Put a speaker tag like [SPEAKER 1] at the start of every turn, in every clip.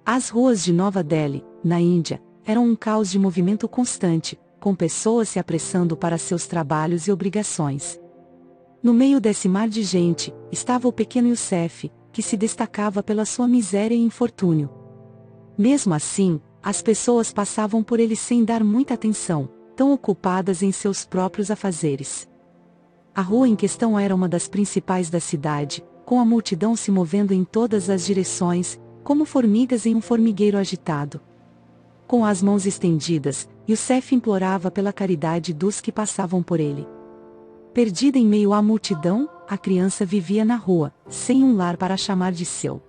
[SPEAKER 1] As ruas de Nova Delhi, na Índia, eram um caos de movimento constante, com pessoas se apressando para seus trabalhos e obrigações. No meio desse mar de gente, estava o pequeno Youssef, que se destacava pela sua miséria e infortúnio. Mesmo assim, as pessoas passavam por ele sem dar muita atenção, tão ocupadas em seus próprios afazeres. A rua em questão era uma das principais da cidade, com a multidão se movendo em todas as direções, como formigas em um formigueiro agitado. Com as mãos estendidas, Youssef implorava pela caridade dos que passavam por ele. Perdida em meio à multidão, a criança vivia na rua, sem um lar para chamar de seu.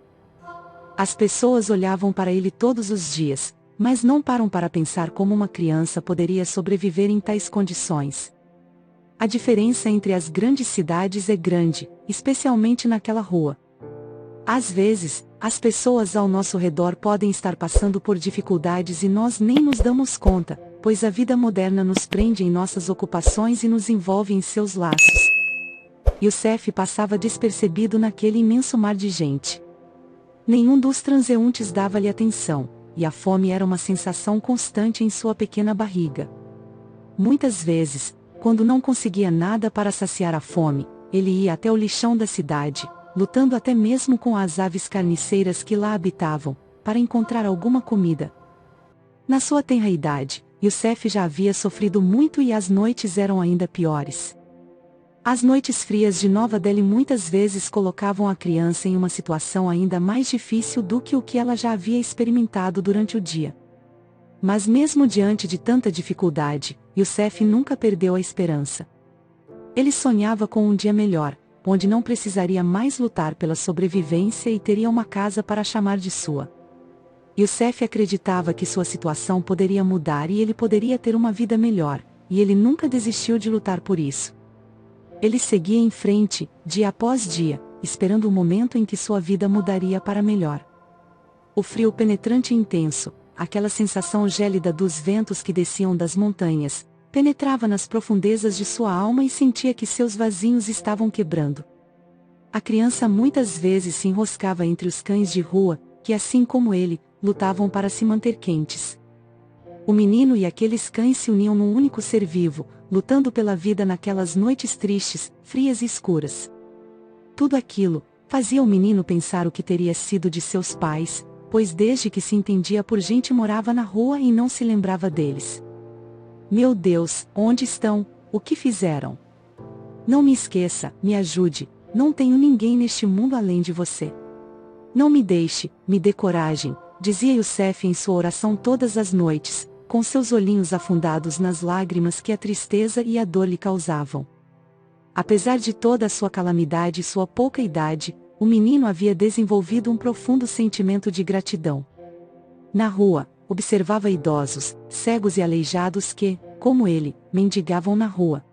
[SPEAKER 1] As pessoas olhavam para ele todos os dias, mas não param para pensar como uma criança poderia sobreviver em tais condições. A diferença entre as grandes cidades é grande, especialmente naquela rua. Às vezes, as pessoas ao nosso redor podem estar passando por dificuldades e nós nem nos damos conta, pois a vida moderna nos prende em nossas ocupações e nos envolve em seus laços. Youssef passava despercebido naquele imenso mar de gente. Nenhum dos transeuntes dava-lhe atenção, e a fome era uma sensação constante em sua pequena barriga. Muitas vezes, quando não conseguia nada para saciar a fome, ele ia até o lixão da cidade, lutando até mesmo com as aves carniceiras que lá habitavam, para encontrar alguma comida. Na sua tenra idade, Youssef já havia sofrido muito e as noites eram ainda piores. As noites frias de Nova Delhi muitas vezes colocavam a criança em uma situação ainda mais difícil do que o que ela já havia experimentado durante o dia. Mas mesmo diante de tanta dificuldade, Youssef nunca perdeu a esperança. Ele sonhava com um dia melhor, onde não precisaria mais lutar pela sobrevivência e teria uma casa para chamar de sua. Youssef acreditava que sua situação poderia mudar e ele poderia ter uma vida melhor, e ele nunca desistiu de lutar por isso. Ele seguia em frente, dia após dia, esperando o momento em que sua vida mudaria para melhor. O frio penetrante e intenso, aquela sensação gélida dos ventos que desciam das montanhas, penetrava nas profundezas de sua alma e sentia que seus vasinhos estavam quebrando. A criança muitas vezes se enroscava entre os cães de rua, que assim como ele, lutavam para se manter quentes. O menino e aqueles cães se uniam num único ser vivo, lutando pela vida naquelas noites tristes, frias e escuras. Tudo aquilo fazia o menino pensar o que teria sido de seus pais, pois desde que se entendia por gente morava na rua e não se lembrava deles. Meu Deus, onde estão? O que fizeram? Não me esqueça, me ajude, não tenho ninguém neste mundo além de você. Não me deixe, me dê coragem, dizia Youssef em sua oração todas as noites, com seus olhinhos afundados nas lágrimas que a tristeza e a dor lhe causavam. Apesar de toda a sua calamidade e sua pouca idade, o menino havia desenvolvido um profundo sentimento de gratidão. Na rua, observava idosos, cegos e aleijados que, como ele, mendigavam na rua.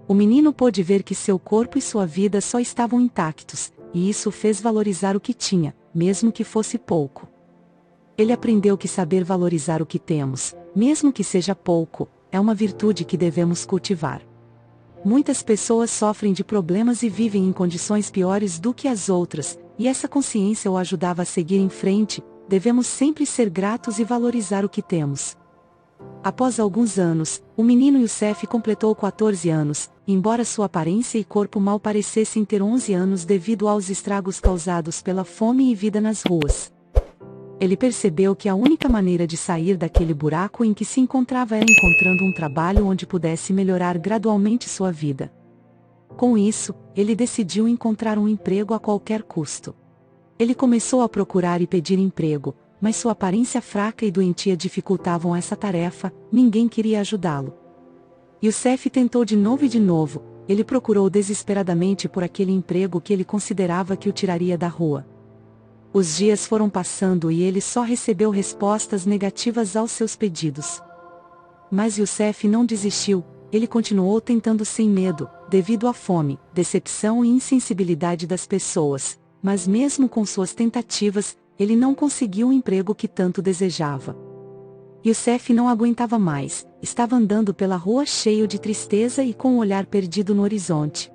[SPEAKER 1] O menino pôde ver que seu corpo e sua vida só estavam intactos, e isso o fez valorizar o que tinha, mesmo que fosse pouco. Ele aprendeu que saber valorizar o que temos, mesmo que seja pouco, é uma virtude que devemos cultivar. Muitas pessoas sofrem de problemas e vivem em condições piores do que as outras, e essa consciência o ajudava a seguir em frente. Devemos sempre ser gratos e valorizar o que temos. Após alguns anos, o menino Youssef completou 14 anos, embora sua aparência e corpo mal parecessem ter 11 anos devido aos estragos causados pela fome e vida nas ruas. Ele percebeu que a única maneira de sair daquele buraco em que se encontrava era encontrando um trabalho onde pudesse melhorar gradualmente sua vida. Com isso, ele decidiu encontrar um emprego a qualquer custo. Ele começou a procurar e pedir emprego, mas sua aparência fraca e doentia dificultavam essa tarefa, ninguém queria ajudá-lo. Youssef tentou de novo e de novo, ele procurou desesperadamente por aquele emprego que ele considerava que o tiraria da rua. Os dias foram passando e ele só recebeu respostas negativas aos seus pedidos. Mas Youssef não desistiu, ele continuou tentando sem medo, devido à fome, decepção e insensibilidade das pessoas. Mas mesmo com suas tentativas, ele não conseguiu o emprego que tanto desejava. Youssef não aguentava mais, estava andando pela rua cheio de tristeza e com o olhar perdido no horizonte.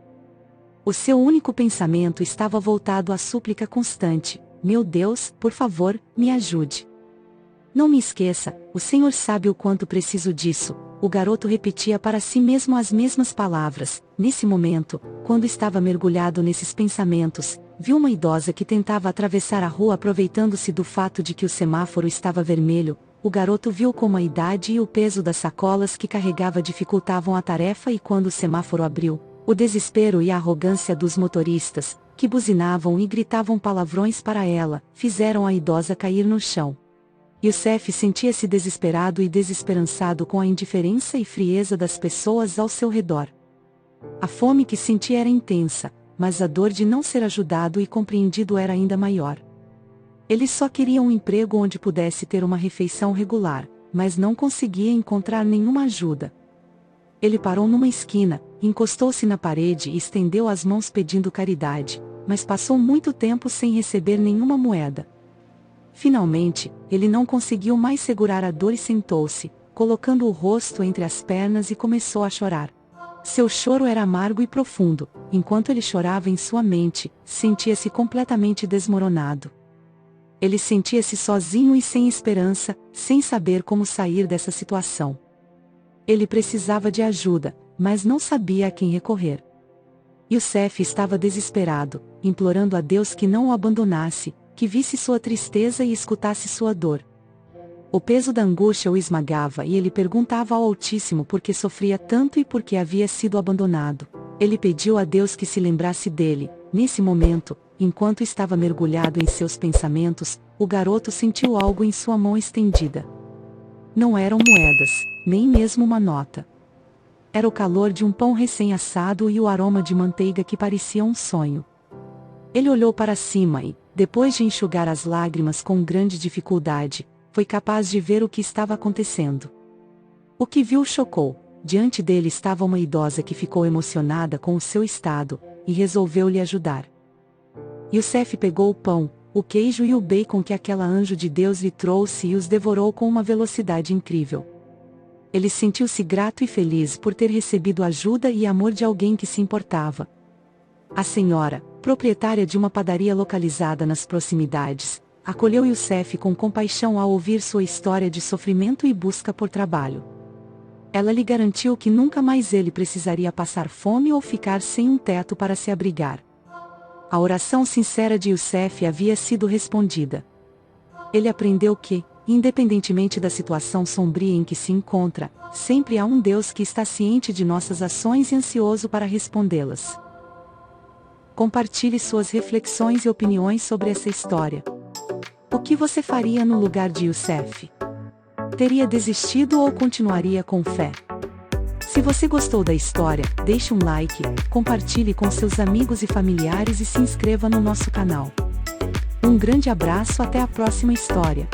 [SPEAKER 1] O seu único pensamento estava voltado à súplica constante: meu Deus, por favor, me ajude. Não me esqueça, o Senhor sabe o quanto preciso disso. O garoto repetia para si mesmo as mesmas palavras. Nesse momento, quando estava mergulhado nesses pensamentos, viu uma idosa que tentava atravessar a rua aproveitando-se do fato de que o semáforo estava vermelho. O garoto viu como a idade e o peso das sacolas que carregava dificultavam a tarefa e quando o semáforo abriu, o desespero e a arrogância dos motoristas, que buzinavam e gritavam palavrões para ela, fizeram a idosa cair no chão. Youssef sentia-se desesperado e desesperançado com a indiferença e frieza das pessoas ao seu redor. A fome que sentia era intensa, mas a dor de não ser ajudado e compreendido era ainda maior. Ele só queria um emprego onde pudesse ter uma refeição regular, mas não conseguia encontrar nenhuma ajuda. Ele parou numa esquina, encostou-se na parede e estendeu as mãos pedindo caridade, mas passou muito tempo sem receber nenhuma moeda. Finalmente, ele não conseguiu mais segurar a dor e sentou-se, colocando o rosto entre as pernas e começou a chorar. Seu choro era amargo e profundo. Enquanto ele chorava em sua mente, sentia-se completamente desmoronado. Ele sentia-se sozinho e sem esperança, sem saber como sair dessa situação. Ele precisava de ajuda, mas não sabia a quem recorrer. Youssef estava desesperado, implorando a Deus que não o abandonasse, que visse sua tristeza e escutasse sua dor. O peso da angústia o esmagava e ele perguntava ao Altíssimo por que sofria tanto e por que havia sido abandonado. Ele pediu a Deus que se lembrasse dele. Nesse momento, enquanto estava mergulhado em seus pensamentos, o garoto sentiu algo em sua mão estendida. Não eram moedas, nem mesmo uma nota. Era o calor de um pão recém-assado e o aroma de manteiga que parecia um sonho. Ele olhou para cima e, depois de enxugar as lágrimas com grande dificuldade, foi capaz de ver o que estava acontecendo. O que viu o chocou. Diante dele estava uma idosa que ficou emocionada com o seu estado, e resolveu lhe ajudar. Youssef pegou o pão, o queijo e o bacon que aquela anjo de Deus lhe trouxe e os devorou com uma velocidade incrível. Ele sentiu-se grato e feliz por ter recebido ajuda e amor de alguém que se importava. A senhora, proprietária de uma padaria localizada nas proximidades, acolheu Youssef com compaixão ao ouvir sua história de sofrimento e busca por trabalho. Ela lhe garantiu que nunca mais ele precisaria passar fome ou ficar sem um teto para se abrigar. A oração sincera de Youssef havia sido respondida. Ele aprendeu que, independentemente da situação sombria em que se encontra, sempre há um Deus que está ciente de nossas ações e ansioso para respondê-las. Compartilhe suas reflexões e opiniões sobre essa história. O que você faria no lugar de Youssef? Teria desistido ou continuaria com fé? Se você gostou da história, deixe um like, compartilhe com seus amigos e familiares e se inscreva no nosso canal. Um grande abraço, até a próxima história.